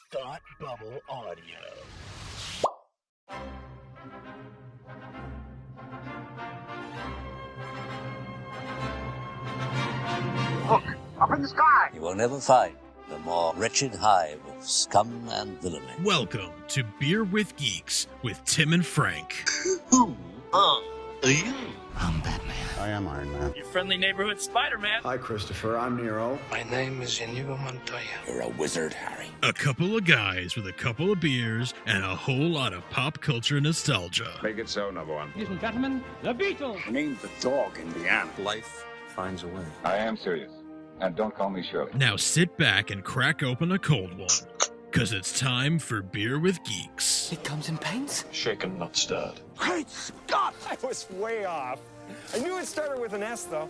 Thought Bubble Audio. Look, up in the sky! You will never find the more wretched hive of scum and villainy. Welcome to Beer with Geeks with Tim and Frank. Who are you? I'm Batman. I am Iron Man. Your friendly neighborhood Spider-Man. Hi, Christopher. I'm Nero. My name is Inigo Montoya. You're a wizard, Harry. A couple of guys with a couple of beers and a whole lot of pop culture nostalgia. Make it so, number one. Ladies and gentlemen, the Beatles. I named the dog Indiana. Life finds a way. I am serious. And don't call me Shirley. Now sit back and crack open a cold one, because it's time for Beer with Geeks. It comes in paints. Shaken, not stirred. Great Scott! I was way off. I knew it started with an S, though.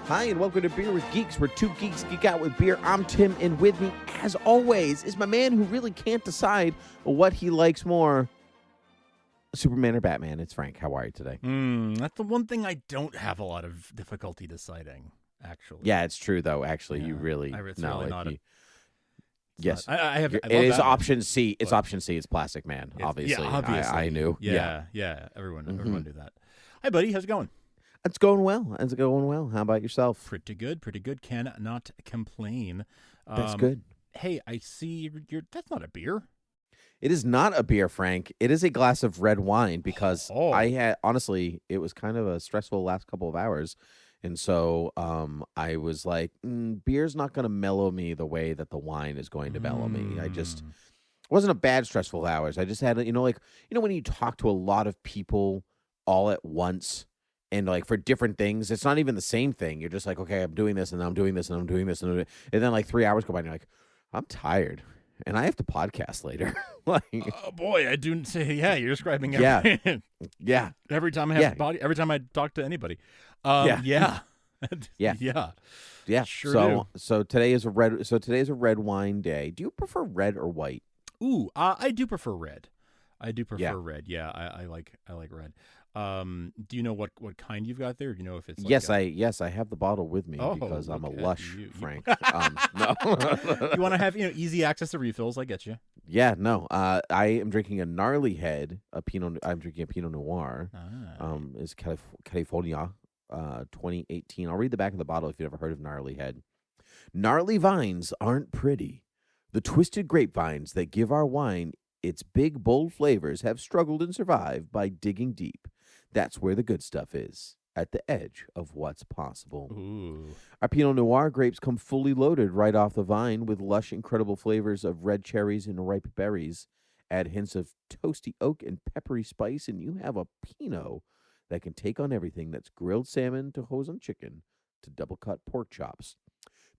Hi, and welcome to Beer with Geeks, where two geeks geek out with beer. I'm Tim, and with me, as always, is my man who really can't decide what he likes more, Superman or Batman. It's Frank. How are you today? That's the one thing I don't have a lot of difficulty deciding, actually. Yeah, it's true, though. Actually, Yeah, you really... it's really not yes. I have. It is option C. It's option C. It's Plastic Man, obviously. Yeah, obviously. I knew. Yeah. Everyone knew that. Hi, buddy. How's it going? It's going well. It's going well. How about yourself? Pretty good. Cannot complain. That's good. Hey, I see you're. That's not a beer. It is not a beer, Frank. It is a glass of red wine because I had, honestly, it was kind of a stressful last couple of hours. And so I was like, beer's not going to mellow me the way that the wine is going to mellow me. It wasn't a bad stressful hours. I just had, when you talk to a lot of people all at once and like for different things, it's not even the same thing. You're just like, okay, I'm doing this and I'm doing this and I'm doing this. And then like 3 hours go by and you're like, I'm tired. And I have to podcast later. Oh boy, I do say, yeah, you're describing everything. Yeah. Every time I have every time I talk to anybody. Yeah. Sure do. So today is a red wine day. Do you prefer red or white? Ooh, I do prefer red. Red. Yeah, I like red. Do you know what kind you've got there? Do you know if it's like I have the bottle with me because I'm a lush, Frank. No. You want to have easy access to refills? I get you. Yeah, no. I am drinking a Gnarly head, I'm drinking a Pinot Noir. It's California, 2018. I'll read the back of the bottle if you've ever heard of Gnarly head. Gnarly vines aren't pretty. The twisted grapevines that give our wine its big, bold flavors have struggled and survived by digging deep. That's where the good stuff is, at the edge of what's possible. Ooh. Our Pinot Noir grapes come fully loaded right off the vine with lush, incredible flavors of red cherries and ripe berries. Add hints of toasty oak and peppery spice, and you have a Pinot that can take on everything that's grilled salmon to Hoisin chicken to double-cut pork chops.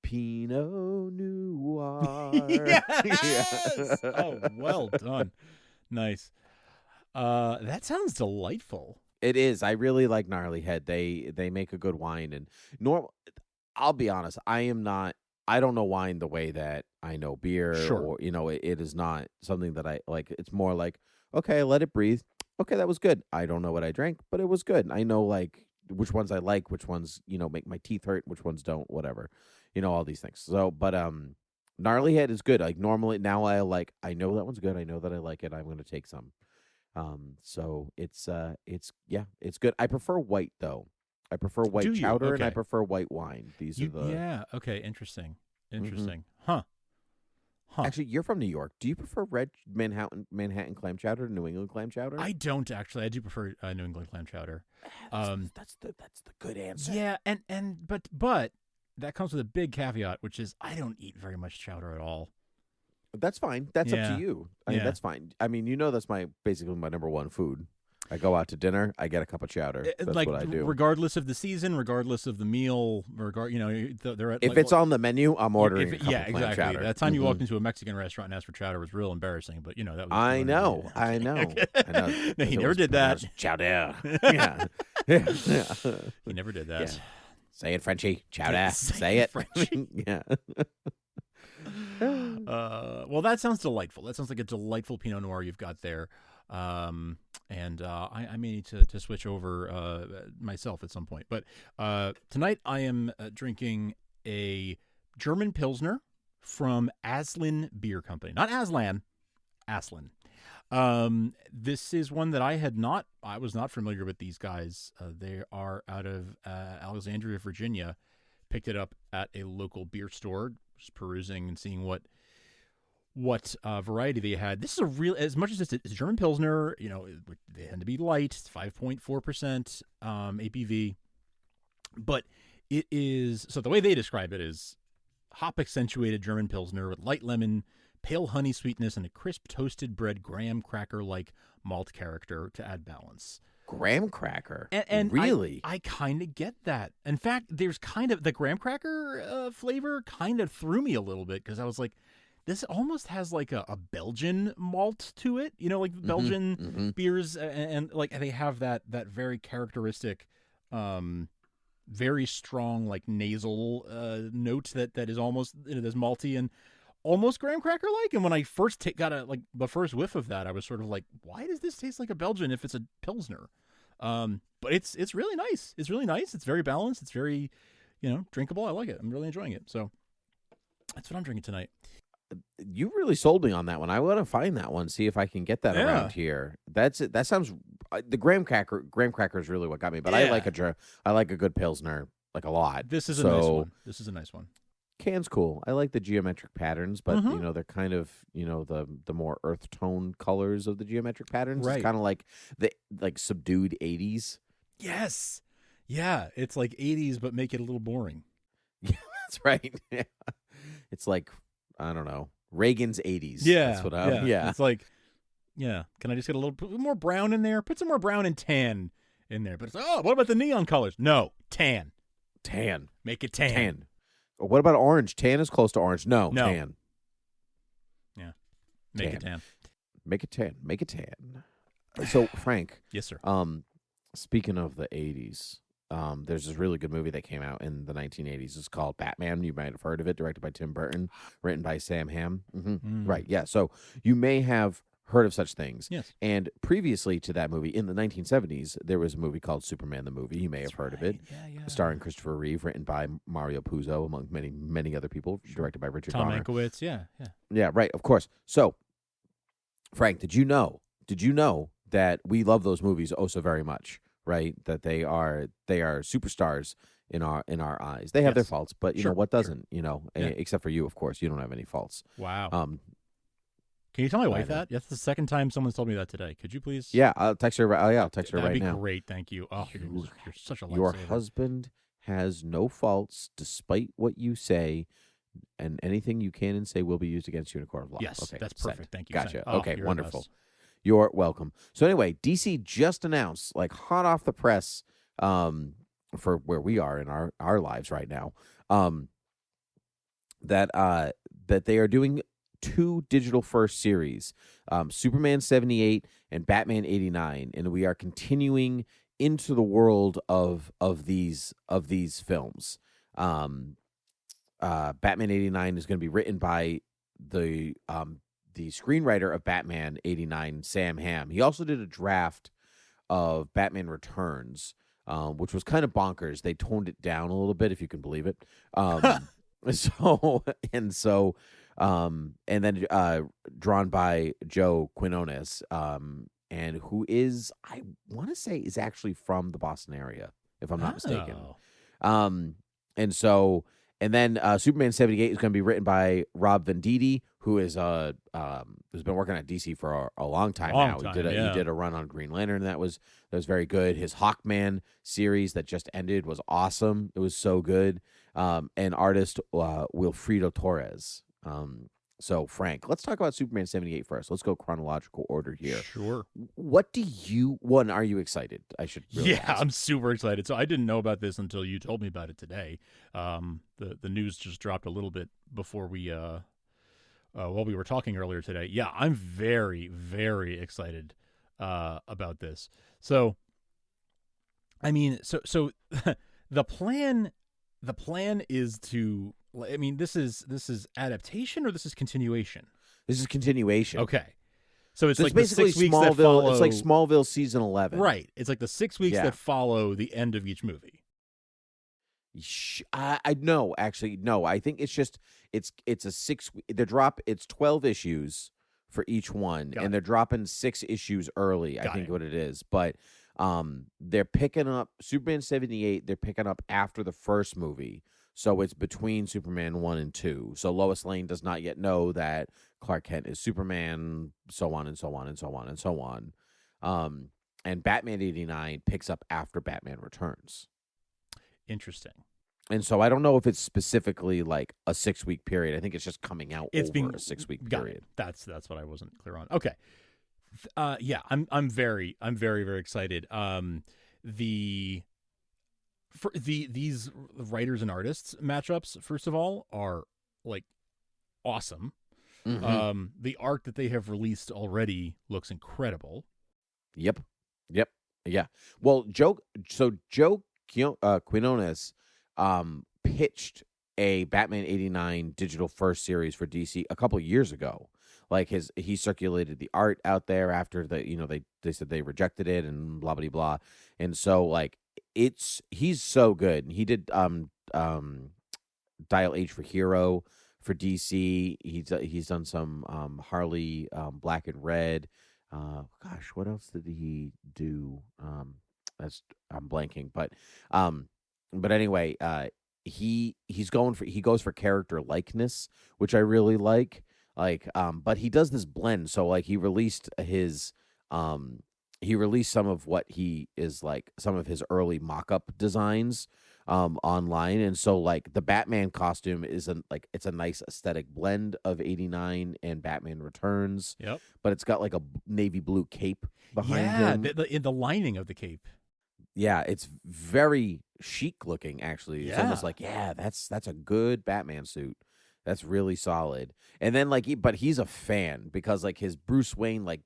Pinot Noir. Yes! Oh, well done. Nice. That sounds delightful. It is. I really like Gnarly Head. They make a good wine, and I'll be honest, I don't know wine the way that I know beer. Sure. Or, it is not something that I like. It's more like, okay, let it breathe. Okay, that was good. I don't know what I drank, but it was good. I know like which ones I like, which ones, make my teeth hurt, which ones don't, whatever. All these things. So, but Gnarly Head is good. Like normally now I know that one's good. I know that I like it. I'm going to take some. So it's good. I prefer white though. I prefer white chowder and I prefer white wine. Yeah. Okay. Interesting. Huh. Actually, you're from New York. Do you prefer red Manhattan clam chowder to New England clam chowder? I don't actually. I do prefer New England clam chowder. That's the good answer. Yeah, but that comes with a big caveat, which is I don't eat very much chowder at all. That's fine. That's up to you. I mean, that's fine. I mean, that's basically my number one food. I go out to dinner, I get a cup of chowder. That's what I do. Regardless of the season, regardless of the meal, they're at, if it's on the menu, I'm ordering a cup of clam exactly. chowder. That time you walked into a Mexican restaurant and asked for chowder was real embarrassing, but that was. I know. No, he never did that. Chowder. Yeah. He never did that. Yeah. Say it, Frenchie. Chowder. Say it, Frenchie. Yeah. Well, that sounds delightful. That sounds like a delightful Pinot Noir you've got there. And I may need to switch over myself at some point. But tonight I am drinking a German Pilsner from Aslin Beer Company. Not Aslan, Aslin. This is one that I was not familiar with these guys. They are out of Alexandria, Virginia. Picked it up at a local beer store, just perusing and seeing what variety they had. This is a real, as much as it's a German Pilsner, they tend to be light. It's 5.4% ABV, but it is, so the way they describe it is hop accentuated German Pilsner with light lemon, pale honey sweetness, and a crisp toasted bread graham cracker like malt character to add balance. Graham cracker, and really? I kind of get that. In fact, there's kind of the graham cracker flavor kind of threw me a little bit, because I was like, this almost has like a Belgian malt to it, like Belgian beers, and like they have that very characteristic, very strong like nasal note that is almost this malty and almost graham cracker like. And when I first got the first whiff of that, I was sort of like, why does this taste like a Belgian if it's a Pilsner? But it's really nice. It's really nice. It's very balanced. It's very, drinkable. I like it. I'm really enjoying it. So that's what I'm drinking tonight. You really sold me on that one. I want to find that one, see if I can get that around here. That's it. That sounds, the graham cracker is really what got me. But I like a good Pilsner like a lot. This is a nice one. This is a nice one. Can's cool. I like the geometric patterns, but they're kind of the more earth tone colors of the geometric patterns. Right. It's kind of like the subdued 80s. Yes. Yeah, it's like 80s, but make it a little boring. Yeah, that's right. Yeah. It's like, I don't know, Reagan's 80s. Yeah. That's what I'm, It's like, can I just get a little more brown in there? Put some more brown and tan in there. But it's like, what about the neon colors? No, tan. Make it tan. What about orange? Tan is close to orange. No. Tan. Yeah. Make it tan. Make it tan. So, Frank. Yes, sir. Speaking of the 80s, there's this really good movie that came out in the 1980s. It's called Batman. You might have heard of it, directed by Tim Burton, written by Sam Hamm. Right, yeah. So you may have heard of such things. Yes. And previously to that movie, in the 1970s, there was a movie called Superman the Movie. You may have heard of it. Yeah. Starring Christopher Reeve, written by Mario Puzo, among many, many other people, directed by Richard Donner. Tom Mankiewicz, yeah. Yeah, right, of course. So, Frank, did you know that we love those movies oh so very much? Right, that they are superstars in our eyes. They have their faults, but what doesn't? Except for you, of course, you don't have any faults. Wow. Can you tell my wife that? That's the second time someone's told me that today. Could you please? Yeah, I'll text her. I'll text her right now. That'd be great. Thank you. Oh, you're such a lifesaver. Your husband has no faults, despite what you say, and anything you can and say will be used against you in a court of law. Yes, okay, that's perfect. Thank you. Gotcha. Oh, okay, wonderful. You're welcome. So anyway, DC just announced, like hot off the press, for where we are in our lives right now, that they are doing 2 digital first series, Superman 78 and Batman 89, and we are continuing into the world of these films. Batman 89 is going to be written by the screenwriter of Batman 89, Sam Hamm. He also did a draft of Batman Returns, which was kind of bonkers. They toned it down a little bit, if you can believe it. And then drawn by Joe Quinones, and who is, I want to say, is actually from the Boston area, if I'm not mistaken. And then Superman 78 is going to be written by Rob Venditti, who is who's been working at DC for a long time now. He did a run on Green Lantern, and that was very good. His Hawkman series that just ended was awesome. It was so good. And artist WILFREDO TORRES. So, Frank, let's talk about Superman 78 first. Let's go chronological order here. Sure. Are you excited? I should really ask. I'm super excited. So I didn't know about this until you told me about it today. The news just dropped a little bit before we while we were talking earlier today. Yeah, I'm very, very excited about this. So, I mean, so the plan is to, I mean, this is adaptation or this is continuation? This is continuation. Okay. So it's like basically the 6 weeks Smallville. that follow. It's like Smallville season 11. Right. It's like the 6 weeks that follow the end of each movie. I no, actually no. I think it's just it's a 6. It's 12 issues for each one, and they're dropping 6 issues early. I think what it is, but they're picking up Superman 78. They're picking up after the first movie, so it's between Superman 1 and 2. So Lois Lane does not yet know that Clark Kent is Superman, so on and so on and so on and so on. And Batman 89 picks up after Batman Returns. Interesting. And so I don't know if it's specifically like a 6-week period. I think it's just coming out over a 6-week period. That's what I wasn't clear on. Okay. I'm very excited. These writers and artists matchups, first of all, are like awesome. Mm-hmm. The art that they have released already looks incredible. Yep. Yeah. Well, Joe Quinones pitched a Batman 89 digital first series for DC a couple years ago. Like he circulated the art out there after they said they rejected it and blah blah blah. And so like he's so good. He did Dial H for Hero for DC. He's done some Harley Black and Red. Gosh, what else did he do? I'm blanking, but anyway, he goes for character likeness, which I really like. But he does this blend. So like he released some of what he is like, some of his early mock-up designs online, and so like the Batman costume it's a nice aesthetic blend of 89 and Batman Returns. Yep. But it's got like a navy blue cape behind him. The lining of the cape. Yeah, it's very chic looking. Actually, it's almost like that's a good Batman suit. That's really solid. And then but he's a fan because like his Bruce Wayne like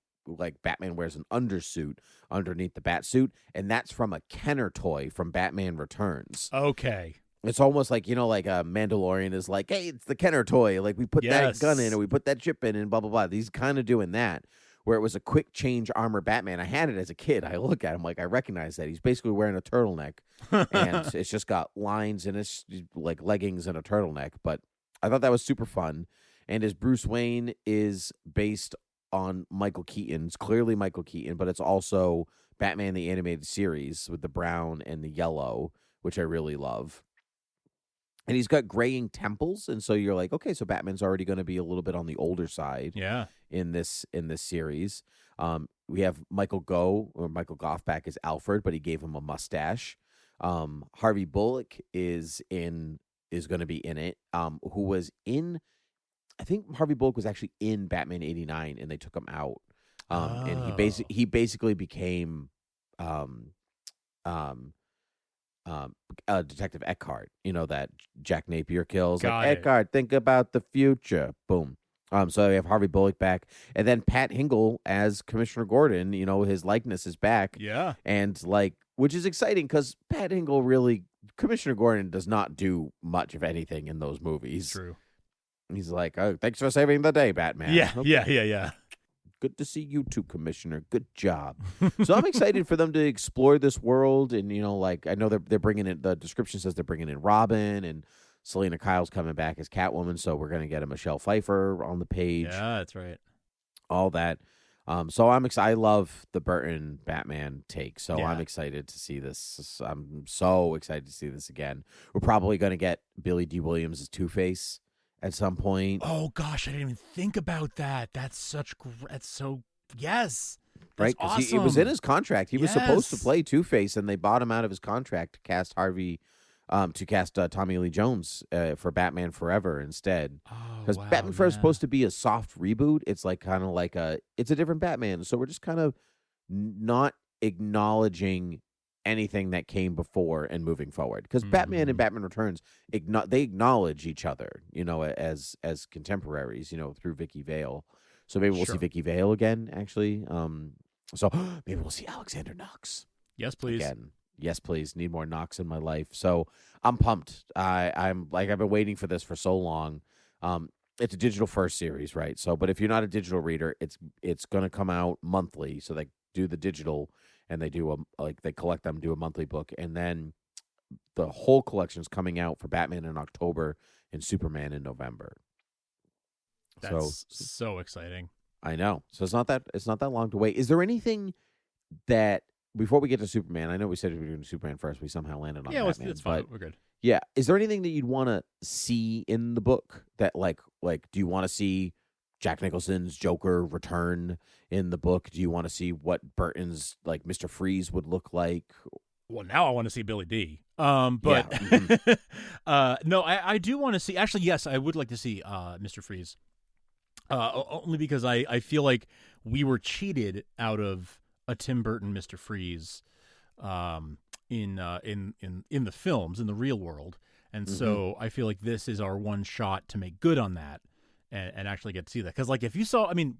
Batman wears an undersuit underneath the bat suit, and that's from a Kenner toy from Batman Returns. Okay. It's almost like, like a Mandalorian is like, hey, it's the Kenner toy. Like we put that gun in, or we put that chip in, and blah blah blah. He's kind of doing that, where it was a quick change armor Batman. I had it as a kid. I look at him like I recognize that. He's basically wearing a turtleneck, and it's just got lines and it's like leggings and a turtleneck. But I thought that was super fun. And his Bruce Wayne is based on Michael Keaton's, clearly Michael Keaton, but it's also Batman the Animated Series with the brown and the yellow, which I really love. And he's got graying temples, and so you're like, okay, so Batman's already going to be a little bit on the older side. Yeah. In this series, we have Michael Goff back as Alfred, but he gave him a mustache. Harvey Bullock is going to be in it. Who was in? I think Harvey Bullock was actually in Batman 89, and they took him out. And he basically became Detective Eckhart. That Jack Napier kills. Eckhart, think about the future. Boom. So we have Harvey Bullock back, and then Pat Hingle as Commissioner Gordon. His likeness is back. Yeah. And which is exciting because Pat Hingle Commissioner Gordon does not do much of anything in those movies. True. He's like, oh, thanks for saving the day, Batman. Yeah, okay. Yeah. Good to see you too, Commissioner. Good job. So I'm excited for them to explore this world, and I know they're bringing in. The description says they're bringing in Robin, and Selena Kyle's coming back as Catwoman, so we're gonna get a Michelle Pfeiffer on the page. Yeah, that's right. All that. So I'm excited. I love the Burton Batman take, so I'm excited to see this. I'm so excited to see this again. We're probably gonna get Billy D. Williams as Two-Face at some point. Oh gosh, I didn't even think about that. That's so yes. That's right, because awesome. it was in his contract. He was supposed to play Two-Face, and they bought him out of his contract to cast Tommy Lee Jones for Batman Forever instead. Because Batman Forever is supposed to be a soft reboot. It's it's a different Batman. So we're just kind of not acknowledging anything that came before and moving forward. Because Batman and Batman Returns, they acknowledge each other, as contemporaries, through Vicky Vale. So maybe we'll see Vicky Vale again, actually. So maybe we'll see Alexander Knox. Yes, please. Again. Yes, please. Need more Knox in my life. So I'm pumped. I've been waiting for this for so long. It's a digital first series, right? So, but if you're not a digital reader, it's going to come out monthly. So they do the digital, and they do they collect them, do a monthly book, and then the whole collection is coming out for Batman in October and Superman in November. That's so exciting. I know. So it's not that long to wait. Is there anything that before we get to Superman? I know we said we were doing Superman first. We somehow landed on Batman. It's fine. We're good. Yeah. Is there anything that you'd want to see in the book that like do you want to see Jack Nicholson's Joker return in the book? Do you want to see what Burton's like Mr. Freeze would look like? Well, now I want to see Billy D. But no, I do want to see. Actually, yes, I would like to see Mr. Freeze. Only because I feel like we were cheated out of a Tim Burton Mr. Freeze in the films, in the real world. And so I feel like this is our one shot to make good on that and actually get to see that. Because like if you saw, I mean,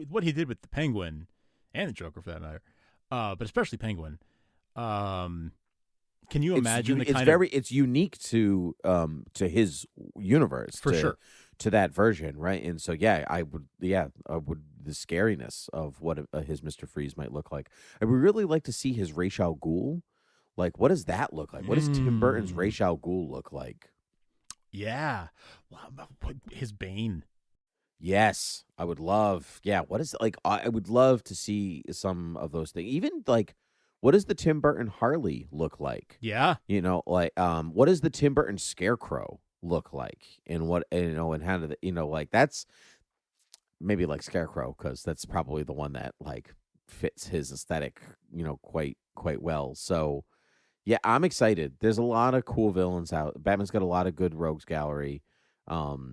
what he did with the Penguin and the Joker for that matter, but especially Penguin, can you imagine it's unique to his universe for sure, to that version, right? And so I would the scariness of what his Mr. Freeze might look like. I would really like to see his Ra's al Ghul. Like, what does that look like? What does Tim Burton's Ra's al Ghul look like? Yeah, his Bane. Yes, I would love. Yeah, what is like? I would love to see some of those things. Even like, what does the Tim Burton Harley look like? Yeah, what does the Tim Burton Scarecrow look like? And what and how do like that's maybe like Scarecrow because that's probably the one that like fits his aesthetic, quite well. So. Yeah, I'm excited. There's a lot of cool villains out. Batman's got a lot of good rogues gallery, so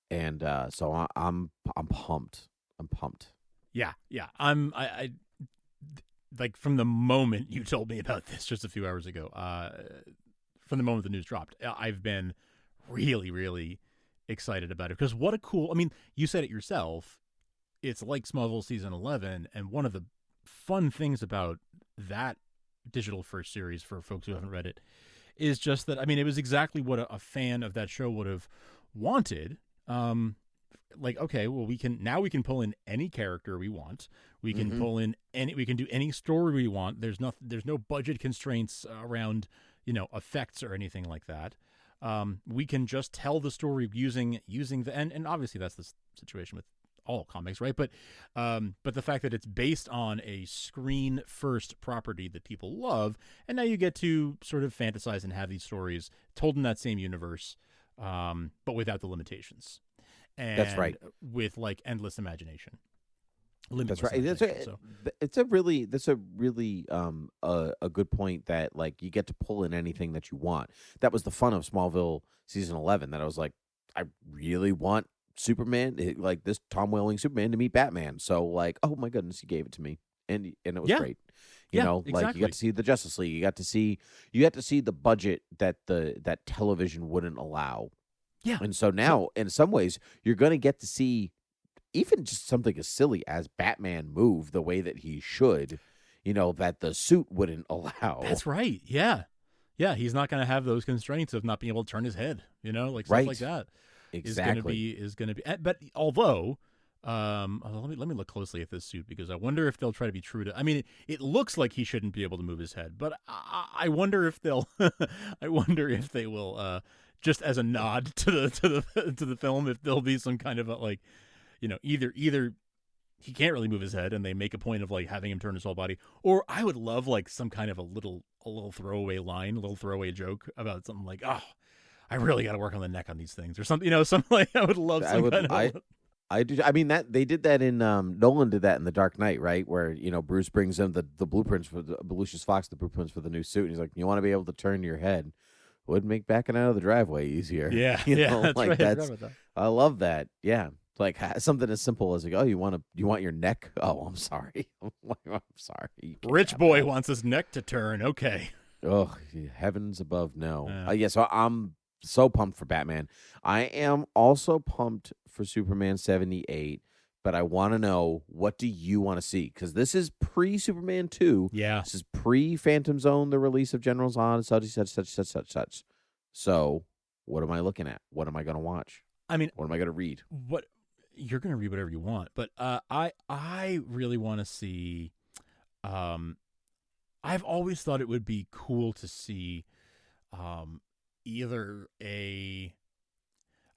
I'm pumped. I'm pumped. Yeah. I like from the moment you told me about this just a few hours ago. From the moment the news dropped, I've been really, really excited about it because what a cool. I mean, you said it yourself. It's like Smallville season 11, and one of the fun things about that digital first series for folks who haven't read it is just that it was exactly what a fan of that show would have wanted. Like, okay, well, we can pull in any character we want. We can pull in we can do any story we want. There's no budget constraints around effects or anything like that. We can just tell the story using the and obviously that's the situation with all comics, right? But the fact that it's based on a screen first property that people love, and now you get to sort of fantasize and have these stories told in that same universe, but without the limitations. And that's right. With like endless imagination. That's right. That's a really a good point that like you get to pull in anything that you want. That was the fun of Smallville season 11. That I was like, I really want Superman, like this Tom Welling Superman to meet Batman. So like, oh my goodness, he gave it to me, and it was great. Exactly. Like you got to see the Justice League, you got to see the budget that that television wouldn't allow. Yeah, and so now in some ways you're going to get to see even just something as silly as Batman move the way that he should, that the suit wouldn't allow. That's right. Yeah. He's not going to have those constraints of not being able to turn his head. Like stuff like that. Exactly. Is going to be, but although, let me look closely at this suit because I wonder if they'll try to be true to. I mean, it looks like he shouldn't be able to move his head, but I wonder if they'll. I wonder if they will, just as a nod to the film, if there'll be some kind of a either he can't really move his head and they make a point of like having him turn his whole body, or I would love like some kind of a little throwaway line, a little throwaway joke about something like, oh, I really got to work on the neck on these things or something, something like I would love. I do. I mean that they did that in Nolan did that in The Dark Knight, right? Where Bruce brings him the blueprints for Lucius Fox, the blueprints for the new suit. And he's like, you want to be able to turn your head, would make backing out of the driveway easier. Yeah, that's like right. That. I love that. Yeah, like something as simple as like, oh, you want your neck? Oh, I'm sorry. I'm sorry. Rich boy wants his neck to turn. Okay. Oh, heavens above, no. So I'm so pumped for Batman. I am also pumped for Superman 78, but I want to know, what do you want to see? Because this is pre-Superman 2. Yeah. This is pre-Phantom Zone, the release of General Zod, such. So what am I looking at? What am I going to watch? I mean, what am I going to read? What you're going to read whatever you want, but I really want to see. I've always thought it would be cool to see either a.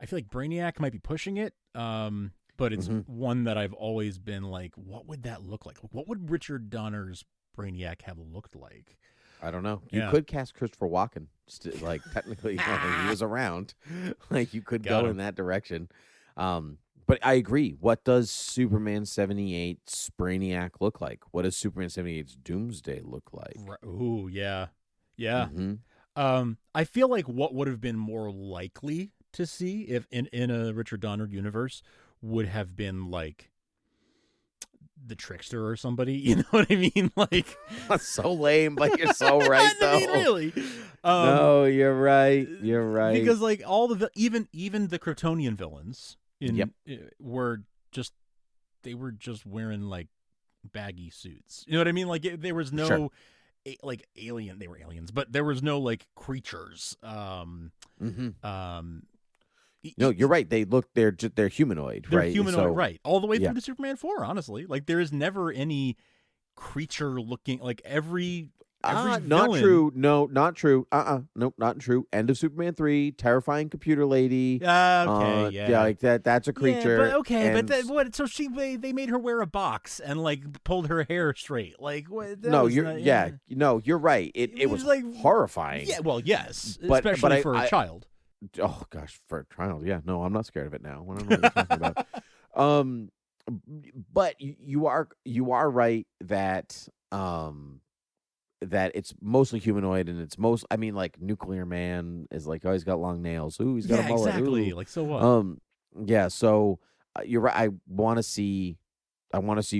I feel like Brainiac might be pushing it, but it's one that I've always been like, what would that look like? What would Richard Donner's Brainiac have looked like? I don't know. You could cast Christopher Walken. Like technically, he was around. Like you could go in that direction. But I agree. What does Superman 78's Brainiac look like? What does Superman 78's Doomsday look like? Ooh, yeah. I feel like what would have been more likely to see if in a Richard Donner universe would have been like the Trickster or somebody, you know what I mean? Like that's so lame, but you're so right though. I mean, really. No, you're right. You're right. Because like all the even the Kryptonian villains were just wearing like baggy suits. You know what I mean? Like there was no like alien. They were aliens, but there was no like creatures. No, you're right. They're humanoid, they're right? Humanoid, right? All the way through to Superman 4. Honestly, like there is never any creature looking like every villain. Not true. No, not true. Nope, not true. End of Superman 3. Terrifying computer lady. Yeah, like that. That's a creature. Yeah, but what? So they made her wear a box and like pulled her hair straight. Like what? No, you're right. It was like horrifying. Yeah, well, yes, especially for a child. Oh gosh, for a child, yeah. No, I'm not scared of it now. I don't know what you're talking about. But you are right that that it's mostly humanoid and it's I mean, like Nuclear Man is like, oh, he's got long nails. Ooh, he's got a mullet. Exactly. Ooh. Like so what? Yeah. So you're right. I want to see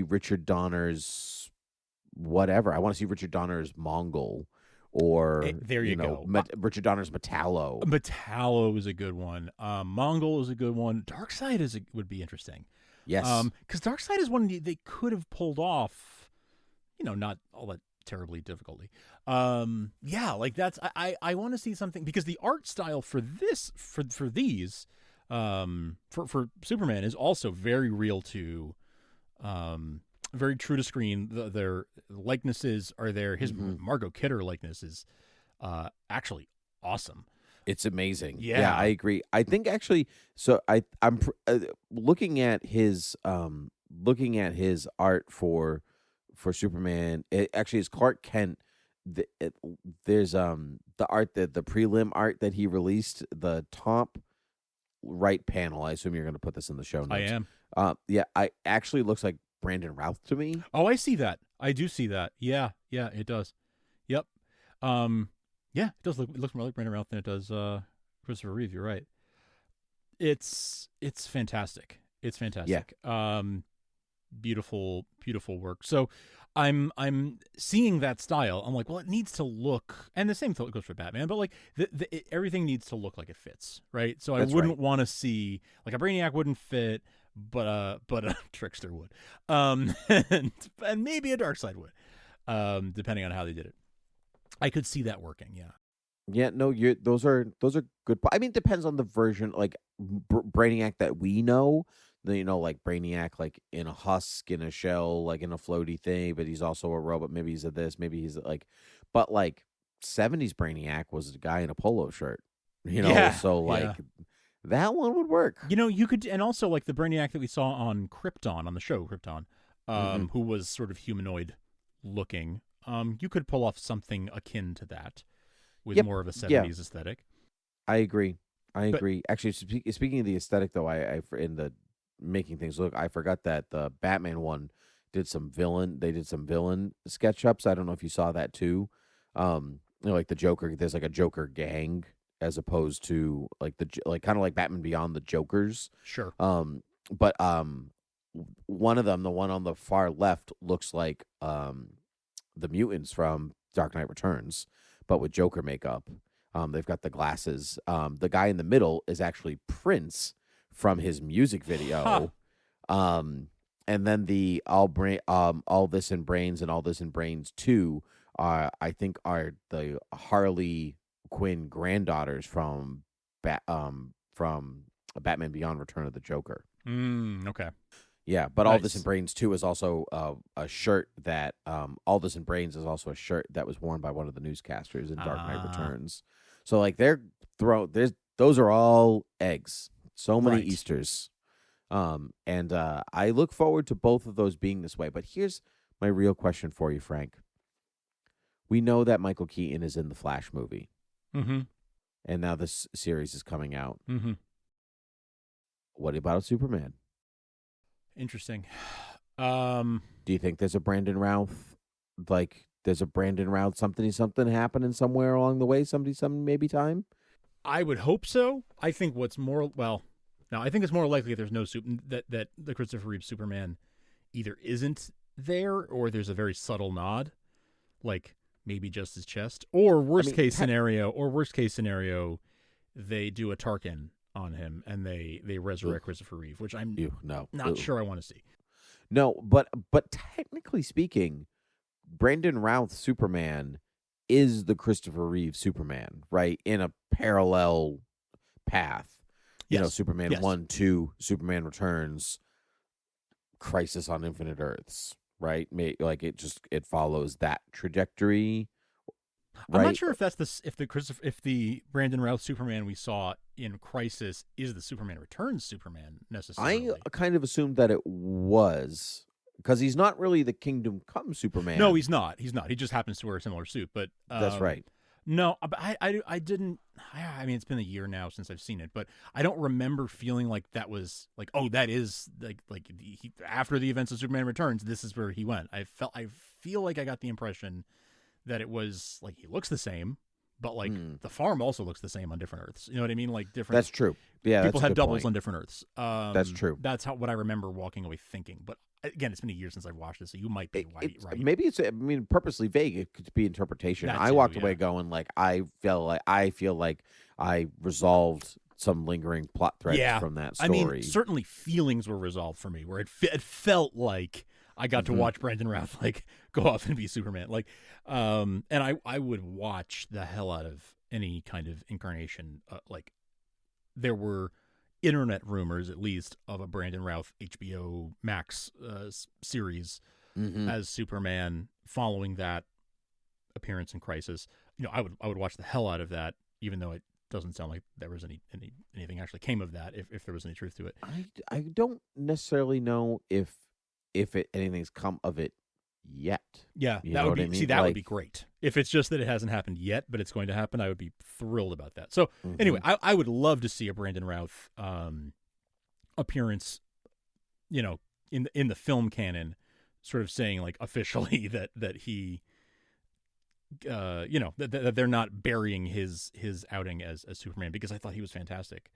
Richard Donner's whatever. I want to see Richard Donner's Mongol. Or there you go. Richard Donner's Metallo. Metallo is a good one. Mongol is a good one. Darkseid would be interesting. Yes. Because Darkseid is one they could have pulled off, not all that terribly difficultly. Yeah, like that's I want to see something because the art style for this for these for Superman is also very real to very true to screen. Their likenesses are there. His Margot Kidder likeness is actually awesome. It's amazing. Yeah, I agree. I think actually, so I'm looking at his art for Superman. It actually is Clark Kent. There's the art the prelim art that he released, the top right panel. I assume you're going to put this in the show notes. I am. Yeah, I actually looks like Brandon Routh to me. Oh, I see that. I do see that. Yeah, it does. Yep. Yeah, it does look. It looks more like Brandon Routh than it does Christopher Reeve. You're right. It's fantastic. It's fantastic. Yeah. Beautiful work. So, I'm seeing that style. I'm like, well, it needs to look, and the same thing goes for Batman. But like, everything needs to look like it fits, right? So I wouldn't want to see like a Brainiac wouldn't fit. But a Trickster would, and maybe a Darkseid would, depending on how they did it. I could see that working. Yeah. No, those are good. I mean, it depends on the version. Like Brainiac that we know, like Brainiac, like in a husk, in a shell, like in a floaty thing. But he's also a robot. Maybe he's a this. Maybe he's like, but like 70s Brainiac was a guy in a polo shirt. So like. Yeah. That one would work. You could, and also like the Brainiac that we saw on Krypton, on the show Krypton, who was sort of humanoid looking. You could pull off something akin to that with more of a 70s aesthetic. I agree. Actually, speaking of the aesthetic, though, I in the making things look, I forgot that the Batman one did some villain. They did some villain sketch ups. I don't know if you saw that too. Like the Joker. There's like a Joker gang. As opposed to like kind of like Batman Beyond the Jokers. Sure. But one of them, the one on the far left, looks like the mutants from Dark Knight Returns, but with Joker makeup. They've got the glasses. The guy in the middle is actually Prince from his music video. And then the All This in Brains and All This in Brains 2 I think are the Harley Quinn granddaughters from Batman Beyond Return of the Joker. Okay. Yeah, but nice. All This in Brains 2 is also a shirt that All This in Brains is also a shirt that was worn by one of the newscasters in Dark Knight Returns. So like those are all eggs. So many Right. Easters. And I look forward to both of those being this way. But here's my real question for you, Frank. We know that Michael Keaton is in the Flash movie. Mm-hmm. And now this series is coming out. Mm-hmm. What about Superman? Interesting. Do you think there's a Brandon Routh, something happening somewhere along the way? Some maybe time? I would hope so. I think I think it's more likely there's no that the Christopher Reeve Superman either isn't there or there's a very subtle nod, like maybe just his chest, or worst case scenario, they do a Tarkin on him and they resurrect Christopher Reeve, which I'm not sure I want to see. No, but technically speaking, Brandon Routh Superman is the Christopher Reeve Superman, right? In a parallel path. You know, Superman 1, 2, Superman Returns, Crisis on Infinite Earths, right? Like it follows that trajectory. Right? I'm not sure if that's if the Brandon Routh Superman we saw in Crisis is the Superman Returns Superman necessarily. I kind of assumed that it was, because he's not really the Kingdom Come Superman. No, he's not. He's not. He just happens to wear a similar suit. But that's right. No, but I didn't. I mean, it's been a year now since I've seen it, but I don't remember feeling like that was like, oh, that is after the events of Superman Returns, this is where he went. I feel like I got the impression that it was like he looks the same, but like the farm also looks the same on different Earths. You know what I mean? Like different. That's true. Yeah, people that's a have good doubles point. on different Earths. That's true. That's what I remember walking away thinking. But again, it's been a year since I've watched it, so you might be right. Maybe it's. I mean, purposely vague. It could be interpretation. That I too, walked yeah. away going like I feel like I resolved some lingering plot threads from that story. I mean, certainly feelings were resolved for me, where it felt like I got to watch Brandon Routh like go off and be Superman. Like, and I would watch the hell out of any kind of incarnation. Like, there were internet rumors, at least, of a Brandon Routh HBO Max series as Superman following that appearance in Crisis. You know, I would watch the hell out of that, even though it doesn't sound like there was anything actually came of that, if there was any truth to it. I don't necessarily know if anything's come of it yet. Yeah, that would be. I mean? See, that would be great. If it's just that it hasn't happened yet, but it's going to happen, I would be thrilled about that. So anyway, I would love to see a Brandon Routh appearance, you know, in the film canon, sort of saying like officially that he, you know, that they're not burying his outing as Superman, because I thought he was fantastic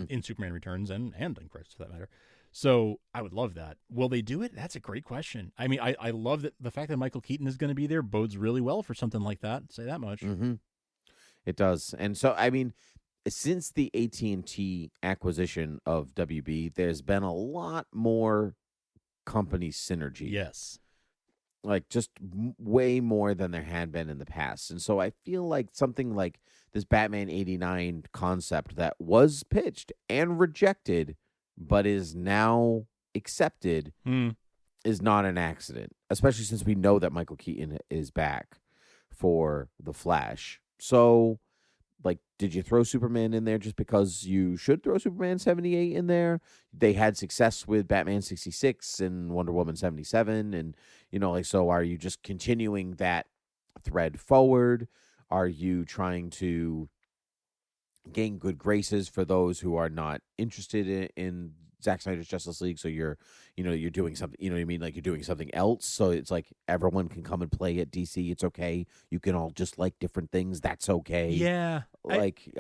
in Superman Returns and in Crisis for that matter. So I would love that. Will they do it? That's a great question. I mean, I love that the fact that Michael Keaton is going to be there bodes really well for something like that. Say that much. It does. And so, I mean, since the AT&T acquisition of WB, there's been a lot more company synergy. Yes. Like just way more than there had been in the past. And so I feel like something like this Batman 89 concept that was pitched and rejected but is now accepted is not an accident, especially since we know that Michael Keaton is back for The Flash. So, like, did you throw Superman in there just because you should throw Superman 78 in there? They had success with Batman 66 and Wonder Woman 77. And, you know, like, so are you just continuing that thread forward? Are you trying to gain good graces for those who are not interested in Zack Snyder's Justice League? So you're doing something, you know what I mean? Like you're doing something else. So it's like everyone can come and play at DC. It's okay. You can all just like different things. That's okay. Yeah. Like,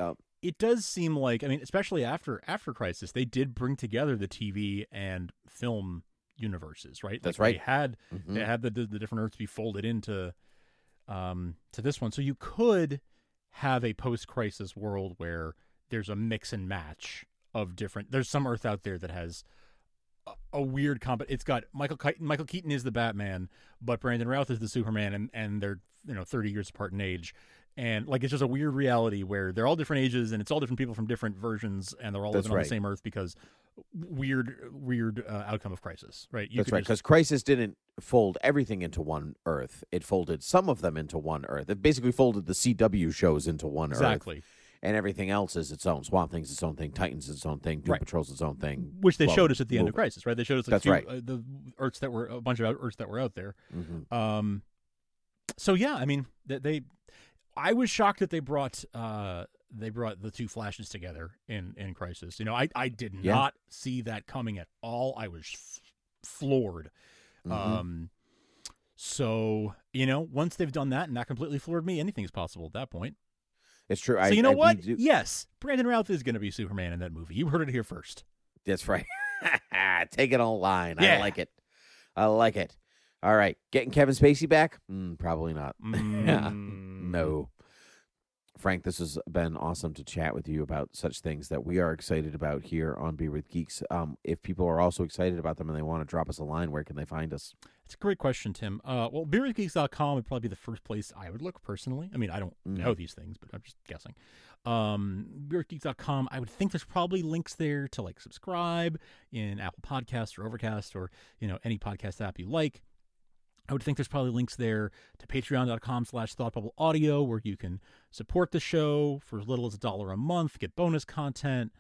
it does seem like, I mean, especially after Crisis, they did bring together the TV and film universes, right? That's like right. They had the different Earths be folded into to this one. So you could have a post-Crisis world where there's a mix and match of different. There's some Earth out there that has a weird it's got Michael Keaton is the Batman, but Brandon Routh is the Superman, and they're 30 years apart in age, and like it's just a weird reality where they're all different ages and it's all different people from different versions, and they're all living on the same Earth because weird outcome of Crisis, right? That's right, because Crisis didn't fold everything into one Earth. It folded some of them into one Earth. It basically folded the CW shows into one Earth. Exactly. And everything else is its own. Swamp Thing's its own thing. Titans its own thing. Doom Patrol's its own thing. Which they showed us at the end of Crisis, right? They showed us That's right. the Earths that were a bunch of Earths that were out there. Mm-hmm. So yeah, I mean, I was shocked that they brought the two Flashes together in Crisis. You know, I did not see that coming at all. I was floored. Mm-hmm. So, you know, once they've done that, and that completely floored me, anything's possible at that point. It's true. So you know what? Yes, Brandon Routh is going to be Superman in that movie. You heard it here first. That's right. Take it on line. Yeah. I like it. I like it. All right. Getting Kevin Spacey back? Probably not. No. Frank, this has been awesome to chat with you about such things that we are excited about here on Beer with Geeks. If people are also excited about them and they want to drop us a line, where can they find us? It's a great question, Tim. Well, beerwithgeeks.com would probably be the first place I would look personally. I mean, I don't know these things, but I'm just guessing. Beerwithgeeks.com, I would think there's probably links there to like subscribe in Apple Podcasts or Overcast or, you know, any podcast app you like. I would think there's probably links there to patreon.com/thoughtbubbleaudio where you can support the show for as little as $1 a month, get bonus content.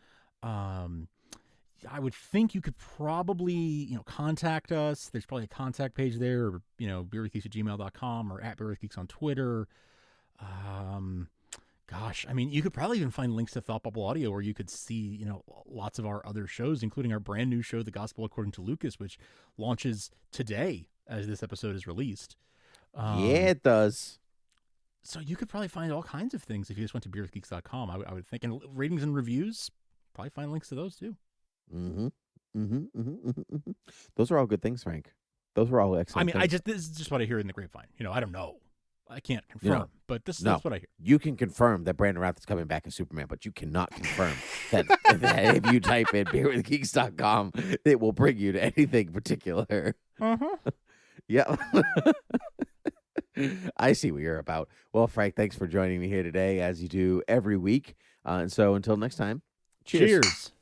I would think you could probably, you know, contact us. There's probably a contact page there, or, you know, beerwithgeeks@gmail.com or @beerwithgeeks on Twitter. Gosh, I mean, you could probably even find links to Thought Bubble Audio where you could see, you know, lots of our other shows, including our brand new show, The Gospel According to Lucas, which launches today as this episode is released. Yeah, it does. So you could probably find all kinds of things if you just went to beerwithgeeks.com, I would think. And ratings and reviews, probably find links to those too. Those are all good things, Frank. Those were all excellent things. This is just what I hear in the grapevine. You know, I don't know. I can't confirm, but that's what I hear. You can confirm that Brandon Routh is coming back as Superman, but you cannot confirm that if you type in beerwithgeeks.com, it will bring you to anything particular. Yeah. I see what you're about. Well, Frank, thanks for joining me here today, as you do every week. And so until next time, cheers.